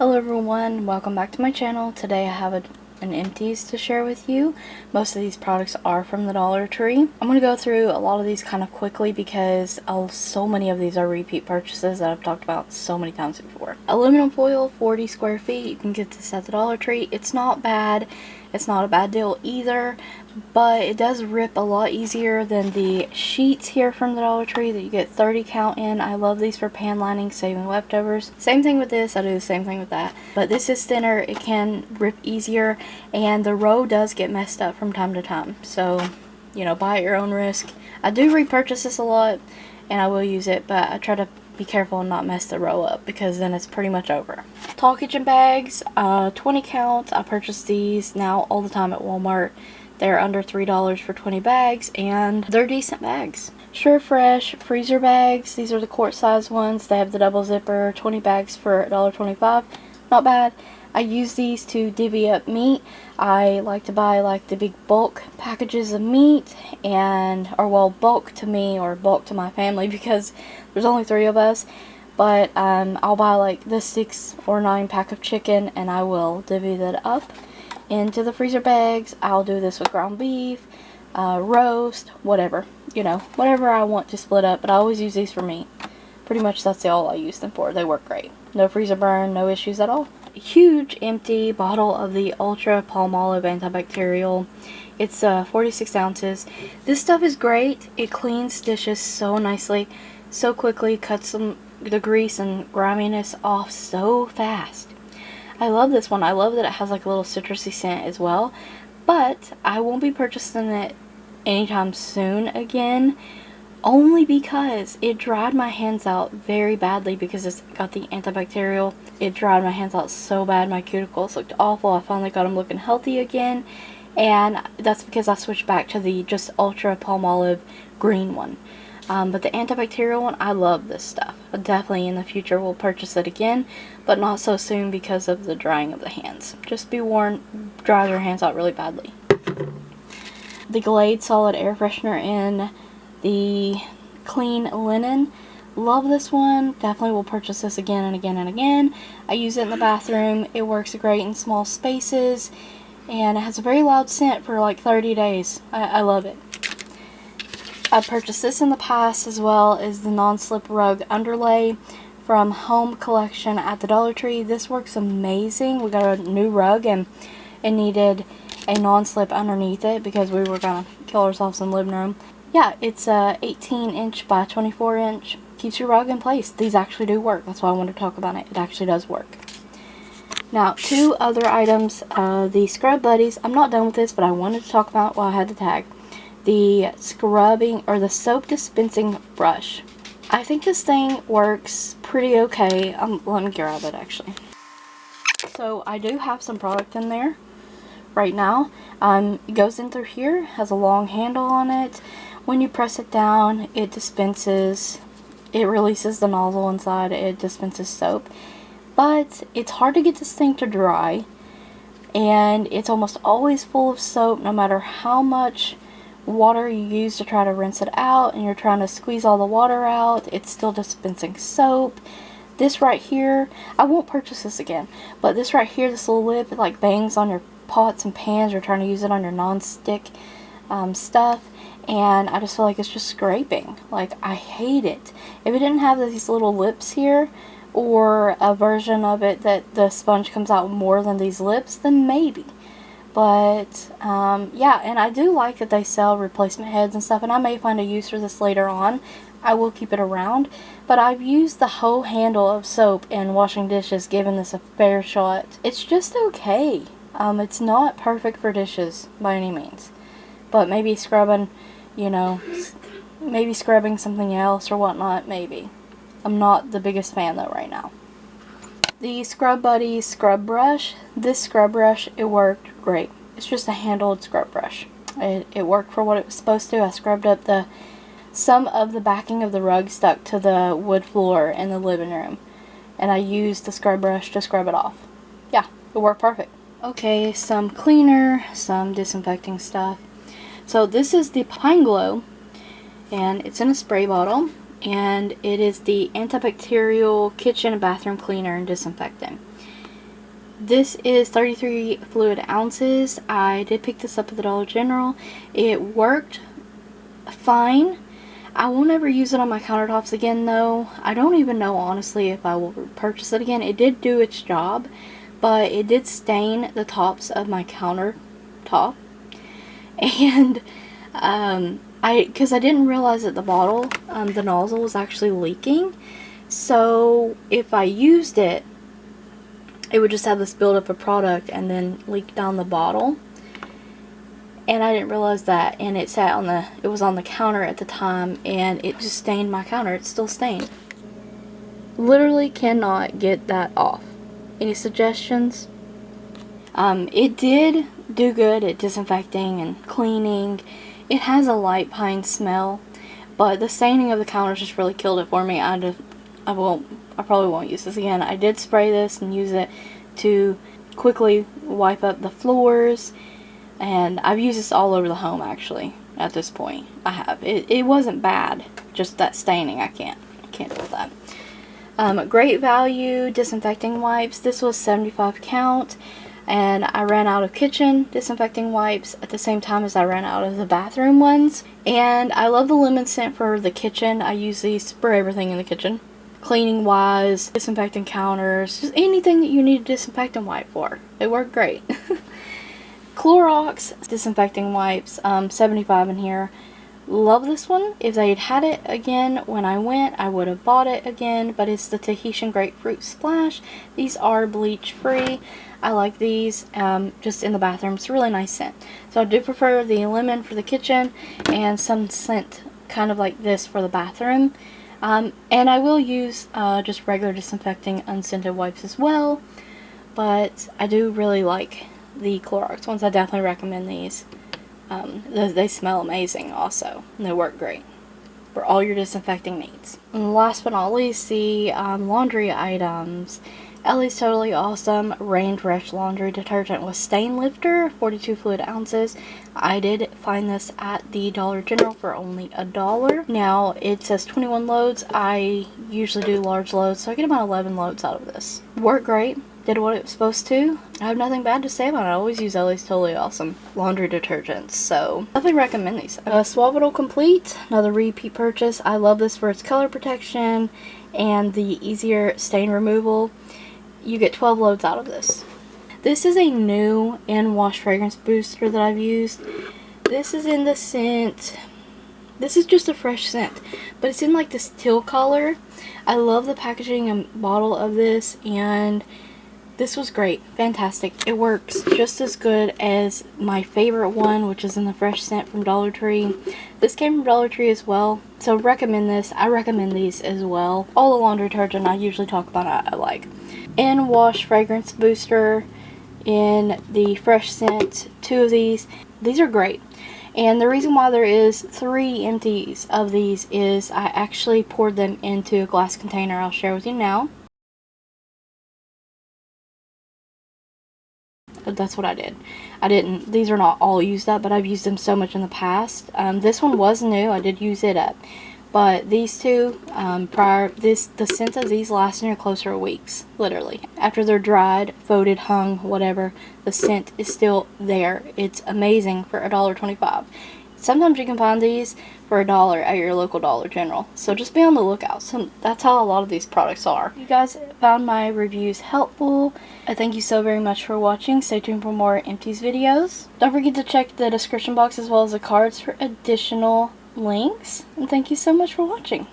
Hello everyone, welcome back to my channel. Today I have an Empties to share with you. Most of these products are from the Dollar Tree. I'm going to go through a lot of these kind of quickly because so many of these are repeat purchases that I've talked about so many times before. Aluminum foil, 40 square feet. You can get this at the Dollar Tree. It's not bad. It's not a bad deal either, but it does rip a lot easier than the sheets here from the Dollar Tree that you get 30 count in. I love these for pan lining, saving leftovers. Same thing with this, I do the same thing with that. But this is thinner, it can rip easier, and the row does get messed up from time to time. So, you know, buy at your own risk. I do repurchase this a lot, and I will use it, but I try to be careful and not mess the row up because then it's pretty much over. Tall kitchen bags, 20 count. I purchase these now all the time at Walmart. They're under $3 for 20 bags, and they're decent bags. Sure Fresh freezer bags. These are the quart size ones. They have the double zipper. 20 bags for $1.25. Not bad. I use these to divvy up meat. I like to buy like the big bulk packages of meat, or well, bulk to me or bulk to my family because there's only 3 of us. But I'll buy like the 6 or 9 pack of chicken and I will divvy that up into the freezer bags. I'll do this with ground beef, roast, whatever, you know, whatever I want to split up, but I always use these for meat. Pretty much that's all I use them for. They work great. No freezer burn, no issues at all. A huge empty bottle of the Ultra Palmolive antibacterial. It's 46 ounces. This stuff is great. It cleans dishes so nicely, so quickly, cuts the grease and griminess off so fast. I love this one. I love that it has like a little citrusy scent as well, but I won't be purchasing it anytime soon again, only because it dried my hands out very badly because it's got the antibacterial. It dried my hands out so bad. My cuticles looked awful. I finally got them looking healthy again, and that's because I switched back to the just Ultra Palmolive green one. But the antibacterial one, I love this stuff. I definitely in the future will purchase it again, but not so soon because of the drying of the hands. Just be warned, dries your hands out really badly. The Glade Solid Air Freshener in the clean linen. Love this one. Definitely will purchase this again and again and again. I use it in the bathroom. It works great in small spaces, and it has a very loud scent for like 30 days. I love it. I purchased this in the past as well as the non-slip Rug Underlay from Home Collection at the Dollar Tree. This works amazing. We got a new rug and it needed a non-slip underneath it because we were going to kill ourselves in the living room. Yeah, it's 18 inch by 24 inch. Keeps your rug in place. These actually do work. That's why I wanted to talk about it. It actually does work. Now, 2 other items. The Scrub Buddies. I'm not done with this, but I wanted to talk about while I had the tag. The scrubbing or the soap dispensing brush. I think this thing works pretty okay. Let me grab it actually. So I do have some product in there right now. It goes in through here, has a long handle on it. When you press it down, it dispenses, it releases the nozzle inside, it dispenses soap. But it's hard to get this thing to dry, and it's almost always full of soap no matter how much water you use to try to rinse it out, and you're trying to squeeze all the water out. It's still dispensing soap. This right here, I won't purchase this again, but this right here, this little lip, it like bangs on your pots and pans. You're trying to use it on your non-stick stuff, and I just feel like it's just scraping. Like, I hate it. If it didn't have these little lips here, or a version of it that the sponge comes out more than these lips, then maybe. But yeah, and I do like that they sell replacement heads and stuff, and I may find a use for this later on. I will keep it around, but I've used the whole handle of soap in washing dishes, giving this a fair shot. It's just okay. It's not perfect for dishes by any means, but maybe scrubbing, you know, maybe scrubbing something else or whatnot, maybe. I'm not the biggest fan though right now. The Scrub Buddies scrub brush. This scrub brush, it worked great. It's just a handled scrub brush. It worked for what it was supposed to. I scrubbed up some of the backing of the rug stuck to the wood floor in the living room, and I used the scrub brush to scrub it off. Yeah, it worked perfect. Okay, some cleaner, some disinfecting stuff. So this is the Pine Glow, and it's in a spray bottle. and it is the antibacterial kitchen and bathroom cleaner and disinfectant. This is 33 fluid ounces. I did pick this up at the Dollar General. It worked fine. I won't ever use it on my countertops again though. I don't even know honestly if I will purchase it again. It did do its job, but it did stain the tops of my countertop. And because I didn't realize that the bottle, the nozzle was actually leaking. So if I used it, it would just have this buildup of product and then leak down the bottle. And I didn't realize that, and it was on the counter at the time, and it just stained my counter. It's still stained. Literally cannot get that off. Any suggestions? It did do good at disinfecting and cleaning. It has a light pine smell, but the staining of the counters just really killed it for me. I probably won't use this again. I did spray this and use it to quickly wipe up the floors, and I've used this all over the home actually at this point. I have. It wasn't bad, just that staining. I can't deal with that. Great value disinfecting wipes. This was 75 count, and I ran out of kitchen disinfecting wipes at the same time as I ran out of the bathroom ones. And I love the lemon scent for the kitchen. I use these for everything in the kitchen. Cleaning wise, disinfecting counters, just anything that you need a disinfectant wipe for. They work great. Clorox disinfecting wipes, 75 in here. Love this one. If they had it again when I went, I would have bought it again, but it's the Tahitian Grapefruit Splash. These are bleach free. I like these just in the bathroom. It's a really nice scent. So I do prefer the lemon for the kitchen and some scent kind of like this for the bathroom. And I will use just regular disinfecting unscented wipes as well, but I do really like the Clorox ones. I definitely recommend these. They smell amazing also, and they work great for all your disinfecting needs. And last but not least, the laundry items. Ellie's Totally Awesome Rain Fresh Laundry Detergent with Stain Lifter, 42 fluid ounces. I did find this at the Dollar General for only $1. Now, it says 21 loads. I usually do large loads, so I get about 11 loads out of this. Worked great. Did what it was supposed to. I have nothing bad to say about it. I always use Ellie's Totally Awesome laundry detergents, so definitely recommend these. Suavital Complete, another repeat purchase. I love this for its color protection and the easier stain removal. You get 12 loads out of this. This is a new in-wash fragrance booster that I've used. This is in the scent, this is just a fresh scent, but it's in like this teal color. I love the packaging and bottle of this, and this was great. Fantastic. It works just as good as my favorite one, which is in the fresh scent from DollarTree. This came from DollarTree as well, so recommend this. I recommend these as well. All the laundry detergent I usually talk about I like. In-wash fragrance booster in the fresh scent. 2 of these. These are great. And the reason why there is 3 empties of these is I actually poured them into a glass container I'll share with you now. That's what I did. These are not all used up, but I've used them so much in the past. This one was new. I did use it up. But these two, the scent of these last near closer to weeks, literally. After they're dried, folded, hung, whatever, the scent is still there. It's amazing for $1.25. Sometimes you can find these for $1 at your local Dollar General. So just be on the lookout. That's how a lot of these products are. If you guys found my reviews helpful, I thank you so very much for watching. Stay tuned for more Empties videos. Don't forget to check the description box as well as the cards for additional links. And thank you so much for watching.